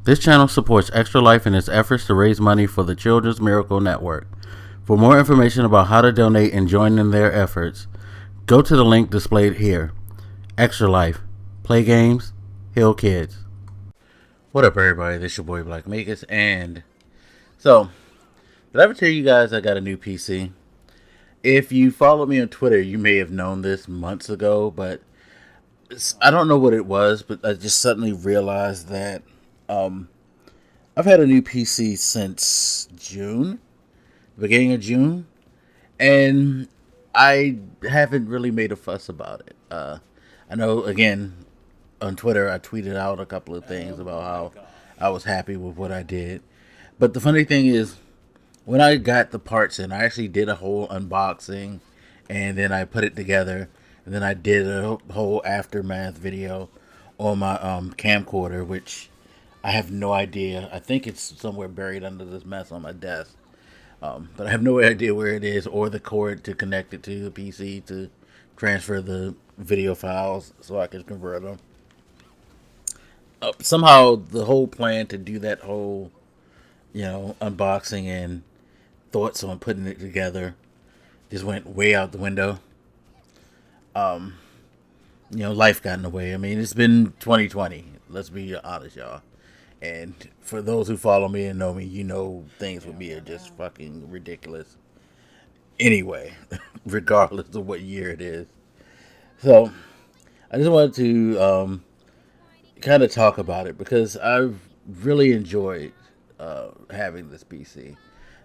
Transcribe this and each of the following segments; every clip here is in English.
This channel supports Extra Life in its efforts to raise money for the Children's Miracle Network. For more information about how to donate and join in their efforts, go to the link displayed here. Extra Life. Play games, heal kids. What up, everybody? This is your boy Black Makers, and so did I ever tell you guys I got a new PC? If you follow me on Twitter, you may have known this months ago, but I don't know what it was, but I just suddenly realized that I've had a new PC since June, beginning of June, and I haven't really made a fuss about it. I know, again, on Twitter, I tweeted out a couple of things about how I was happy with what I did. But the funny thing is, when I got the parts in, I actually did a whole unboxing, and then I put it together, and then I did a whole aftermath video on my camcorder, which I have no idea. I think it's somewhere buried under this mess on my desk. But I have no idea where it is, or the cord to connect it to the PC to transfer the video files so I can convert them. Somehow the whole plan to do that whole, unboxing and thoughts on putting it together just went way out the window. Life got in the way. I mean, it's been 2020. Let's be honest, y'all. And for those who follow me and know me, you know things with me are just fucking ridiculous. Anyway, regardless of what year it is. So, I just wanted to kind of talk about it because I've really enjoyed having this PC.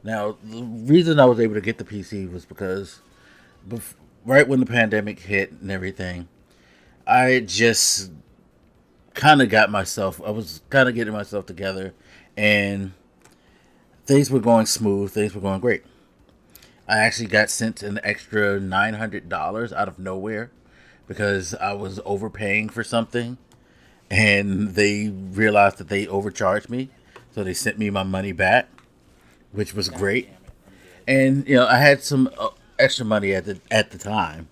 Now, the reason I was able to get the PC was because right when the pandemic hit and everything, I just kind of I was kind of getting myself together, and things were going smooth, things were going great. I actually got sent an extra $900 out of nowhere because I was overpaying for something, and they realized that they overcharged me, so they sent me my money back, which was great. And I had some extra money at the time.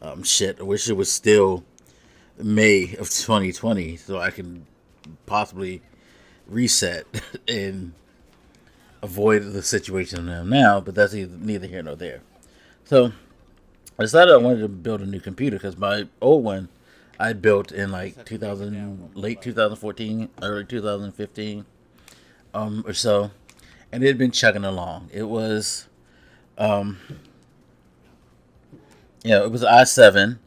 I wish it was still May of 2020 so I can possibly reset and avoid the situation I'm in now, but that's neither here nor there. So I decided I wanted to build a new computer because my old one I built in like 2000, late 2014, early 2015 or so, and it had been chugging along. It was it was i7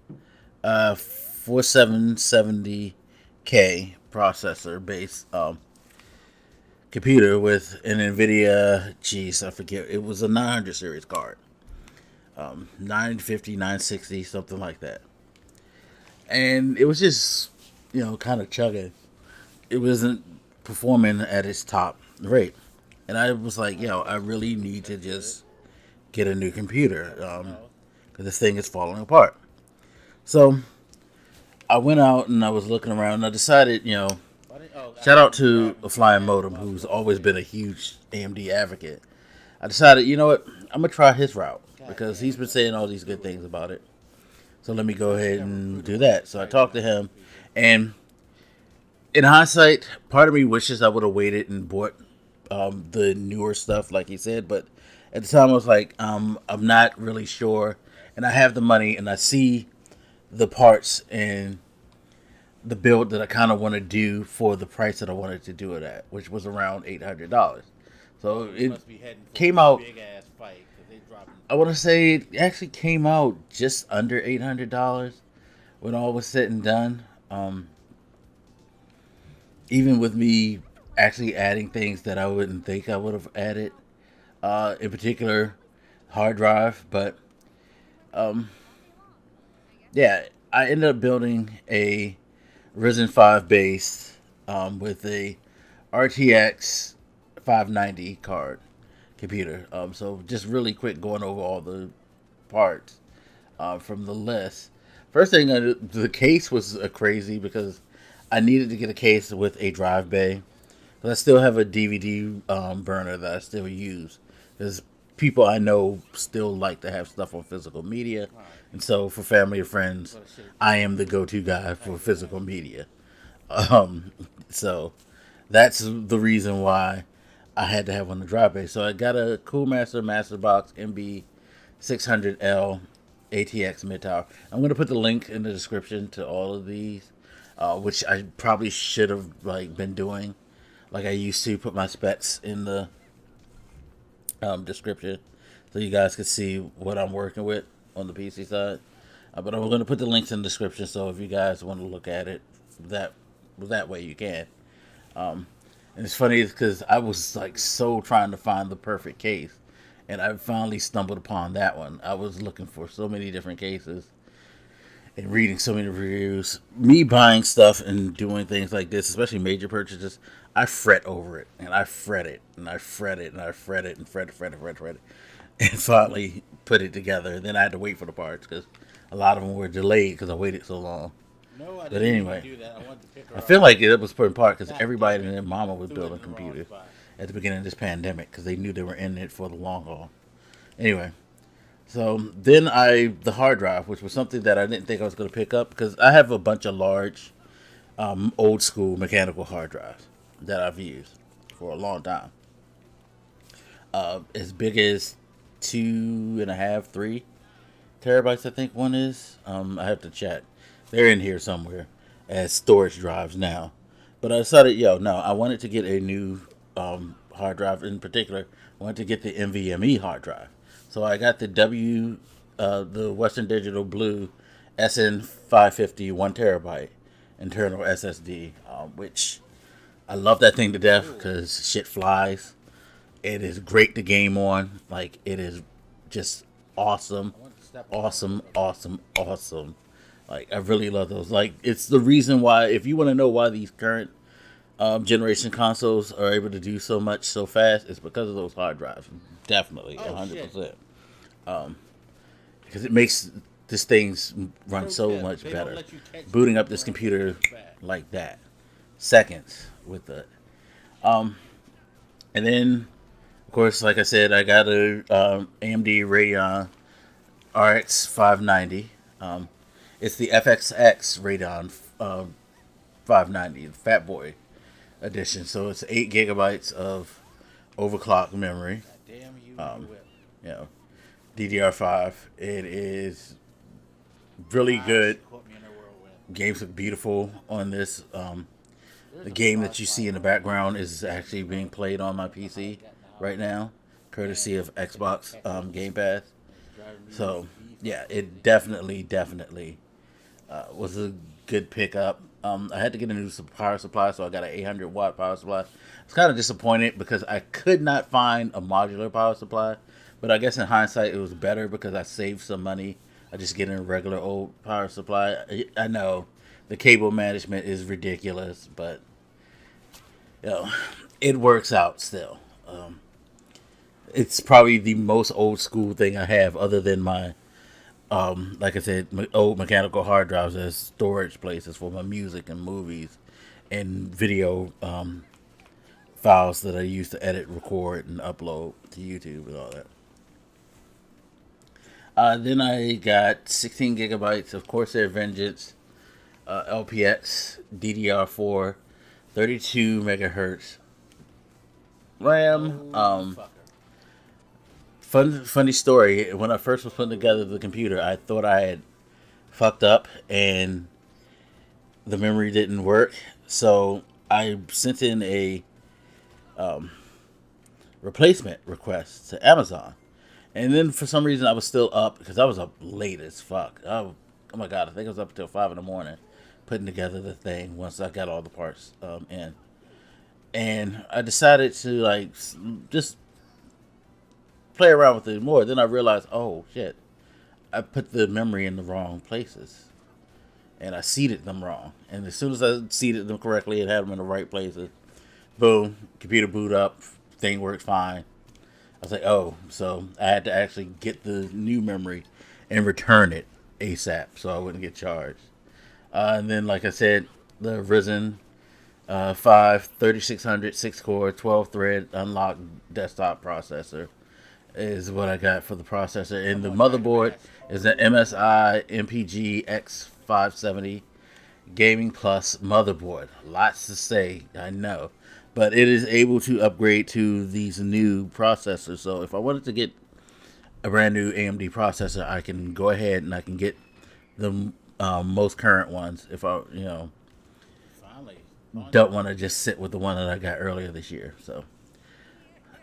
4770K processor based computer with an NVIDIA, I forget, it was a 900 series card. 950, 960, something like that. And it was just, kind of chugging. It wasn't performing at its top rate. And I was like, I really need to just get a new computer because this thing is falling apart. So I went out and I was looking around and I decided, shout out to a Flying Modem who's always been a huge AMD advocate. I decided, you know what, I'm going to try his route because he's been saying all these good things about it. So let me go ahead and do that. So I talked to him, and in hindsight, part of me wishes I would have waited and bought the newer stuff like he said, but at the time I was like, I'm not really sure, and I have the money and I see the parts and the build that I kind of want to do for the price that I wanted to do it at, which was around $800. So it came out, I want to say it actually came out just under $800 when all was said and done. Even with me actually adding things that I wouldn't think I would have added, in particular hard drive, but yeah, I ended up building a Ryzen 5 base with a RTX 590 card computer. So just really quick going over all the parts from the list. First thing, the case was crazy because I needed to get a case with a drive bay. But I still have a DVD burner that I still use. Because people I know still like to have stuff on physical media. And so for family or friends, I am the go-to guy for physical media. So That's the reason why I had to have one to drive base. So I got a Cool Master Master Box MB 600L ATX mid tower. I'm going to put the link in the description to all of these, which I probably should have like been doing, like I used to. Put my specs in the description so you guys can see what I'm working with on the PC side. But I'm going to put the links in the description, so if you guys want to look at it that way, you can. And it's funny because I was like so trying to find the perfect case, and I finally stumbled upon that one. I was looking for so many different cases and reading so many reviews. Me buying stuff and doing things like this, especially major purchases, I fret over it, and I fret it, and I fret it, and I fret it, and fret it, and finally put it together. And then I had to wait for the parts because a lot of them were delayed because I waited so long. No, I But didn't anyway, do that. I wanted to pick her I up. feel like it was put in part because everybody and their mama was building computers spot. at the beginning of this pandemic because they knew they were in it for the long haul. Anyway, so then the hard drive, which was something that I didn't think I was going to pick up because I have a bunch of large, old school mechanical hard drives that I've used for a long time. As big as 2.5, 3 terabytes, I think one is. I have to check. They're in here somewhere as storage drives now. But I decided, no, I wanted to get a new hard drive in particular. I wanted to get the NVMe hard drive. So I got the Western Digital Blue SN550 1 terabyte internal SSD, which I love that thing to death because shit flies. It is great to game on. Like, it is just awesome. Awesome, awesome, awesome. Like, I really love those. Like, it's the reason why, if you want to know why these current generation consoles are able to do so much so fast, it's because of those hard drives. Definitely, 100%. Because it makes this thing's run so much better. Booting up this computer like that. Seconds with it. And then, of course, like I said, I got a AMD Radeon RX 590. It's the FXX Radeon 590, the Fat Boy edition. So it's 8 gigabytes of overclock memory. Damn you, You know, DDR5. It is really good. Games look beautiful on this. The game that you see in the background is actually being played on my PC right now, courtesy of Xbox Game Pass. So, yeah, it definitely was a good pickup. I had to get a new power supply, so I got an 800-watt power supply. I was kind of disappointed because I could not find a modular power supply, but I guess in hindsight it was better because I saved some money. I just get a regular old power supply. I know the cable management is ridiculous, but it works out still. It's probably the most old school thing I have, other than my, like I said, old mechanical hard drives as storage places for my music and movies and video files that I use to edit, record, and upload to YouTube and all that. Then I got 16 gigabytes of Corsair Vengeance LPX DDR4 32 megahertz RAM. Funny story. When I first was putting together the computer, I thought I had fucked up and the memory didn't work. So I sent in a replacement request to Amazon. And then for some reason I was still up because I was up late as fuck. Oh my god, I think I was up until 5 in the morning putting together the thing once I got all the parts in. And I decided to like just play around with it more. Then I realized, oh shit, I put the memory in the wrong places. And I seated them wrong. And as soon as I seated them correctly and had them in the right places, boom, computer boot up, thing worked fine. I was like, oh, so I had to actually get the new memory and return it ASAP so I wouldn't get charged. And then, like I said, the Ryzen 5 3600 6-core 12-thread unlocked desktop processor is what I got for the processor. And the motherboard is an MSI MPG X570 Gaming Plus motherboard. Lots to say, I know. but it is able to upgrade to these new processors. So if I wanted to get a brand new AMD processor, I can go ahead and I can get the most current ones if I, don't want to just sit with the one that I got earlier this year. So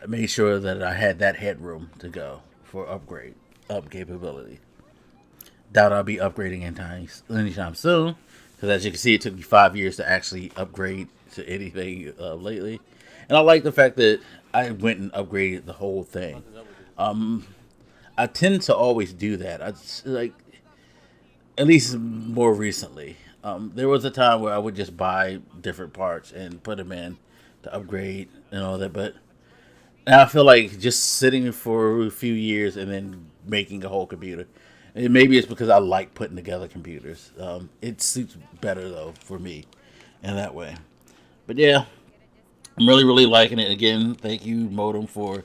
I made sure that I had that headroom to go for upgrade up capability. Doubt I'll be upgrading anytime soon, because as you can see, it took me 5 years to actually upgrade to anything lately. And I like the fact that I went and upgraded the whole thing. Um, I tend to always do that. I like at least more recently. There was a time where I would just buy different parts and put them in to upgrade and all that, but now I feel like just sitting for a few years and then making a whole computer. And maybe it's because I like putting together computers. It suits better though for me in that way. But yeah, I'm really really liking it. Again, thank you Modem for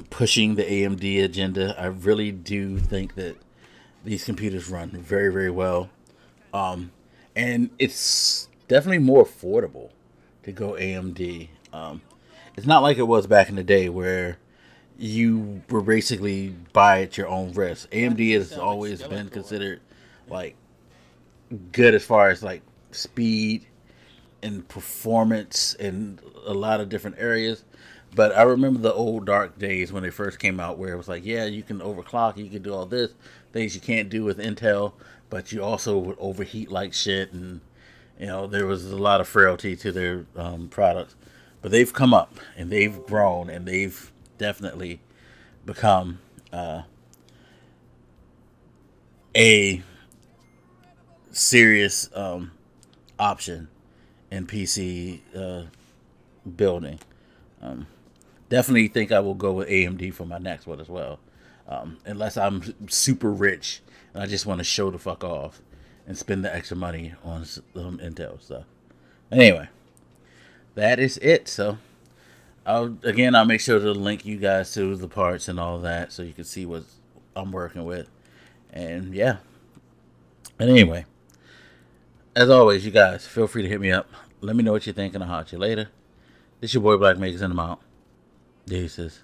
pushing the AMD agenda. I really do think that these computers run very very well, um, and it's definitely more affordable to go AMD. It's not like it was back in the day where you were basically buy at your own risk. AMD has always been considered like good as far as like speed and performance in a lot of different areas. But I remember the old dark days when they first came out, where it was like, yeah, you can overclock, you can do all this things you can't do with Intel, but you also would overheat like shit, and there was a lot of frailty to their products. But they've come up and they've grown and they've definitely become a serious option in PC building. Um, Definitely think I will go with AMD for my next one as well. Unless I'm super rich and I just want to show the fuck off and spend the extra money on Intel stuff. Anyway, that is it. So I'll make sure to link you guys to the parts and all that so you can see what I'm working with. And yeah. And anyway, as always, you guys feel free to hit me up. Let me know what you think and I'll hot you later. This your boy Black Makers in the Mount. Deuces.